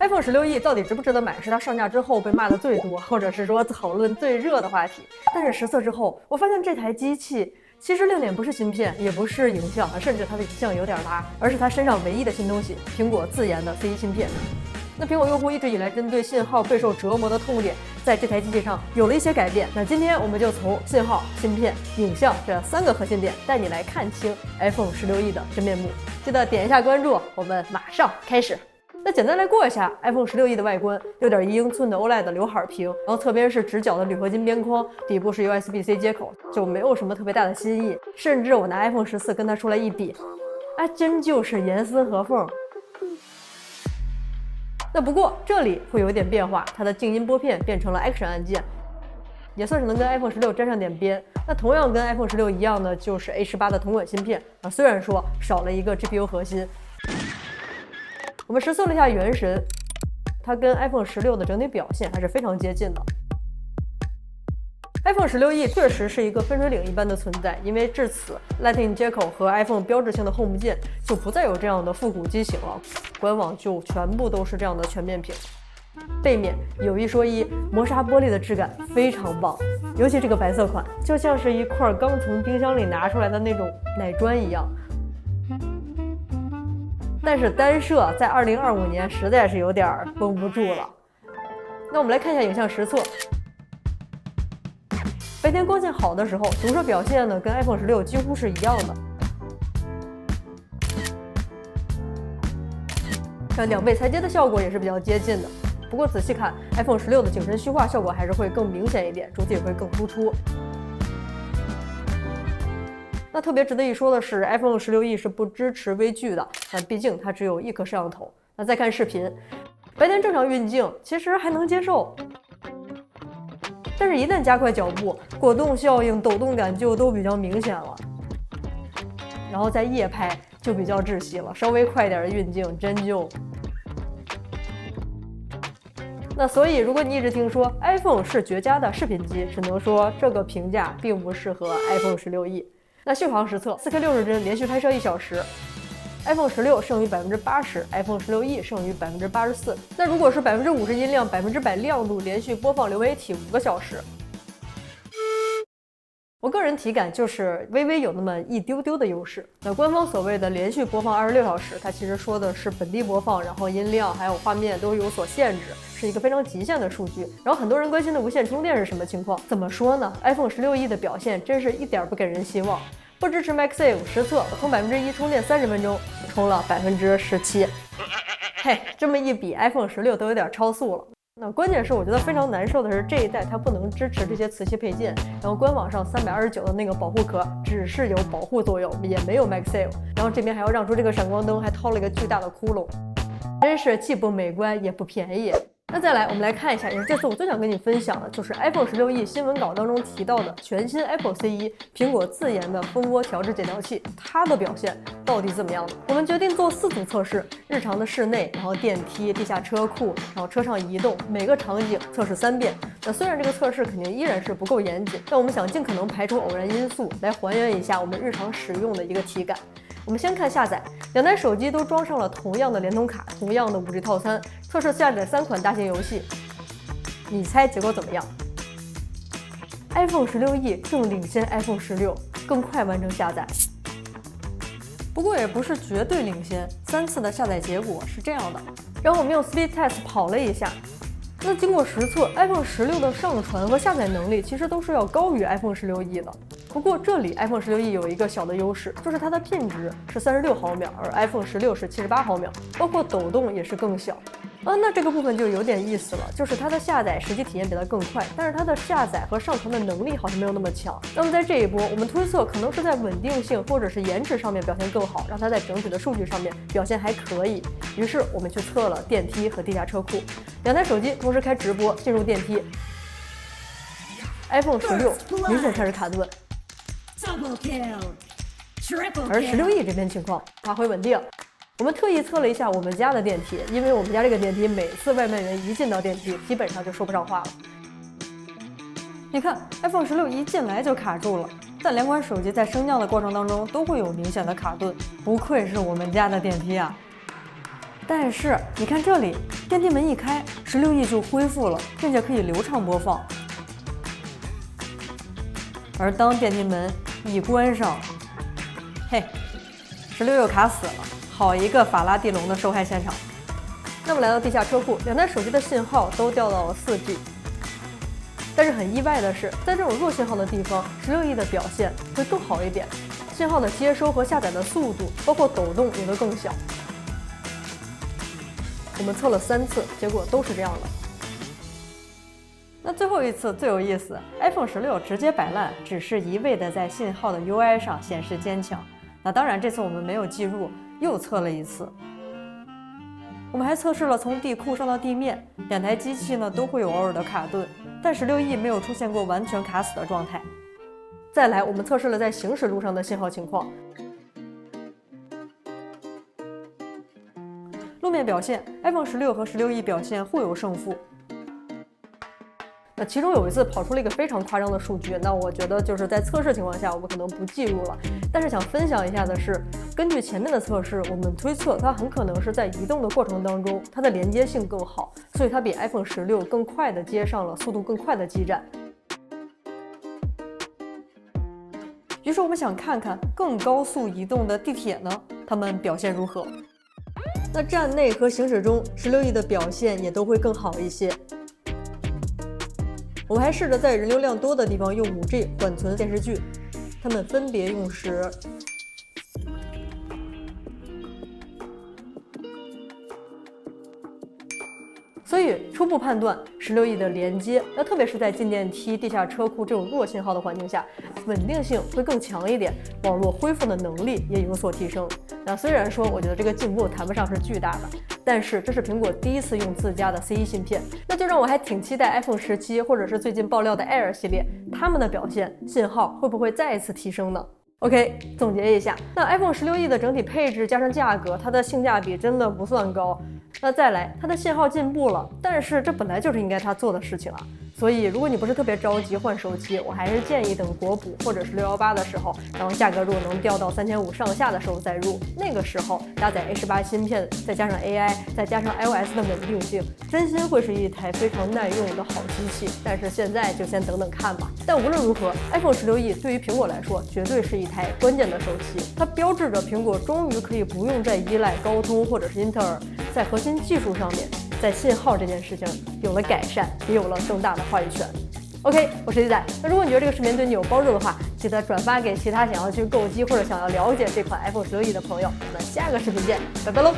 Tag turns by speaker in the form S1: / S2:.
S1: iPhone 16E 到底值不值得买，是它上架之后被骂的最多，或者是说讨论最热的话题。但是实测之后，我发现这台机器其实亮点不是芯片，也不是影像，甚至它的影像有点拉，而是它身上唯一的新东西——苹果自研的 C1 芯片。那苹果用户一直以来针对信号备受折磨的痛点，在这台机器上有了一些改变。那今天我们就从信号、芯片、影像这3个核心点，带你来看清 iPhone 16E 的真面目。记得点一下关注，我们马上开始。那简单来过一下 iPhone 16E 的外观，6.1英寸的 OLED 刘海屏，然后侧边是直角的铝合金边框，底部是 USB-C 接口，就没有什么特别大的新意。甚至我拿 iPhone 14跟它出来一比，真就是严丝合缝。那不过这里会有点变化，它的静音拨片变成了 Action 按键，也算是能跟 iPhone 16沾上点边。那同样跟 iPhone 16一样的就是 A18 的同款芯片虽然说少了一个 GPU 核心。我们实测了一下原神，它跟 iPhone 16的整体表现还是非常接近的。iPhone 16E 确实是一个分水岭一般的存在，因为至此 Lightning 接口和 iPhone 标志性的 Home 键就不再有这样的复古机型了，官网就全部都是这样的全面屏。背面有一说一，磨砂玻璃的质感非常棒，尤其这个白色款，就像是一块刚从冰箱里拿出来的那种奶砖一样。但是单摄在2025年实在是有点绷不住了。那我们来看一下影像实测。白天光线好的时候，读摄表现呢跟 iPhone 16几乎是一样的。像2倍裁接的效果也是比较接近的。不过仔细看 ，iPhone 16的景深虚化效果还是会更明显一点，主体也会更突出。那特别值得一说的是 ，iPhone 16E 是不支持微距的，毕竟它只有1颗摄像头。那再看视频，白天正常运镜其实还能接受，但是一旦加快脚步，果冻效应、抖动感就都比较明显了。然后在夜拍就比较窒息了，稍微快点的运镜真就……那所以，如果你一直听说 iPhone 是绝佳的视频机，只能说这个评价并不适合 iPhone 16E。那续航实测，4K 60帧连续拍摄1小时 ，iPhone 16剩余80%，iPhone 16E 剩余84%。那如果是50%音量、100%亮度连续播放流媒体5个小时，我个人体感就是微微有那么一丢丢的优势。那官方所谓的连续播放26小时，它其实说的是本地播放，然后音量还有画面都有所限制，是一个非常极限的数据。然后很多人关心的无线充电是什么情况？怎么说呢 ？iPhone 16E 的表现真是一点不给人希望。不支持 MagSafe 实测，我充1%充电30分钟，充了17%。嘿，这么一比 ，iPhone 16都有点超速了。那关键是我觉得非常难受的是，这一代它不能支持这些磁吸配件，然后官网上329的那个保护壳只是有保护作用，也没有 MagSafe， 然后这边还要让出这个闪光灯，还掏了一个巨大的窟窿，真是既不美观也不便宜。那再来，我们来看一下，也是这次我最想跟你分享的，就是 iPhone 16E 新闻稿当中提到的全新 Apple C1 苹果自研的蜂窝调制解调器，它的表现到底怎么样呢？我们决定做4组测试，日常的室内，然后电梯、地下车库，然后车上移动，每个场景测试3遍。那虽然这个测试肯定依然是不够严谨，但我们想尽可能排除偶然因素，来还原一下我们日常使用的一个体感。我们先看下载，2台手机都装上了同样的联通卡，同样的5G 套餐，测试下载3款大型游戏。你猜结果怎么样 ？iPhone 16E 更领先 iPhone 16，更快完成下载。不过也不是绝对领先，3次的下载结果是这样的。然后我们用 Speed Test 跑了一下，那经过实测 ，iPhone 16的上传和下载能力其实都是要高于 iPhone 16E 的。不过这里 iPhone 16E 有一个小的优势，就是它的pin值是36毫秒，而 iPhone 16是78毫秒，包括抖动也是更小。那这个部分就有点意思了，就是它的下载实际体验比它更快，但是它的下载和上传的能力好像没有那么强。那么在这一波，我们推测可能是在稳定性或者是延迟上面表现更好，让它在整体的数据上面表现还可以。于是我们去测了电梯和地下车库，2台手机同时开直播进入电梯 ，iPhone 16明显开始卡顿。而 16E 这边情况发挥稳定。我们特意测了一下我们家的电梯，因为我们家这个电梯每次外卖员一进到电梯，基本上就说不上话了。你看 iPhone 16一进来就卡住了，但2款手机在升降的过程当中都会有明显的卡顿，不愧是我们家的电梯啊！但是你看这里，电梯门一开，16E就恢复了，并且可以流畅播放。而当电梯门一关上，嘿，16又卡死了，好一个法拉第笼的受害现场。那么来到地下车库，两台手机的信号都掉到了4G。但是很意外的是，在这种弱信号的地方，16E的表现会更好一点，信号的接收和下载的速度，包括抖动也都更小。我们测了3次，结果都是这样的。那最后一次最有意思 ，iPhone 16直接摆烂，只是一味的在信号的 UI 上显示坚强。那当然，这次我们没有计入，又测了一次。我们还测试了从地库上到地面，两台机器呢都会有偶尔的卡顿，但16E没有出现过完全卡死的状态。再来，我们测试了在行驶路上的信号情况。路面表现 ，iPhone 16和16E表现互有胜负。那其中有一次跑出了一个非常夸张的数据，那我觉得就是在测试情况下我们可能不计入了。但是想分享一下的是，根据前面的测试，我们推测它很可能是在移动的过程当中，它的连接性更好，所以它比 iPhone 16更快的接上了速度更快的基站。于是我们想看看更高速移动的地铁呢，它们表现如何？那站内和行驶中，16E的表现也都会更好一些。我们还试着在人流量多的地方用5G 缓存电视剧，它们分别用时。所以初步判断，16E的连接，那特别是在进电梯、地下车库这种弱信号的环境下，稳定性会更强一点，网络恢复的能力也有所提升。那虽然说我觉得这个进步谈不上是巨大的，但是这是苹果第一次用自家的 C1 芯片，那就让我还挺期待 iPhone 17或者是最近爆料的 Air 系列，它们的表现信号会不会再一次提升呢？OK， 总结一下，那 iPhone 16E的整体配置加上价格，它的性价比真的不算高。那再来，它的信号进步了，但是这本来就是应该它做的事情啊。所以如果你不是特别着急换手机，我还是建议等国补或者是618的时候，然后价格如果能掉到3500上下的时候再入，那个时候搭载 A18 芯片，再加上 AI， 再加上 iOS 的稳定性，真心会是一台非常耐用的好机器。但是现在就先等等看吧。但无论如何 ，iPhone 16E 对于苹果来说，绝对是一台关键的手机，它标志着苹果终于可以不用再依赖高通或者是英特尔，在核心技术上面，在信号这件事情有了改善，也有了更大的话语权。OK， 我是鸡仔。那如果你觉得这个视频对你有帮助的话，记得转发给其他想要去购机或者想要了解这款 iPhone 16E的朋友。我们下个视频见，拜拜喽！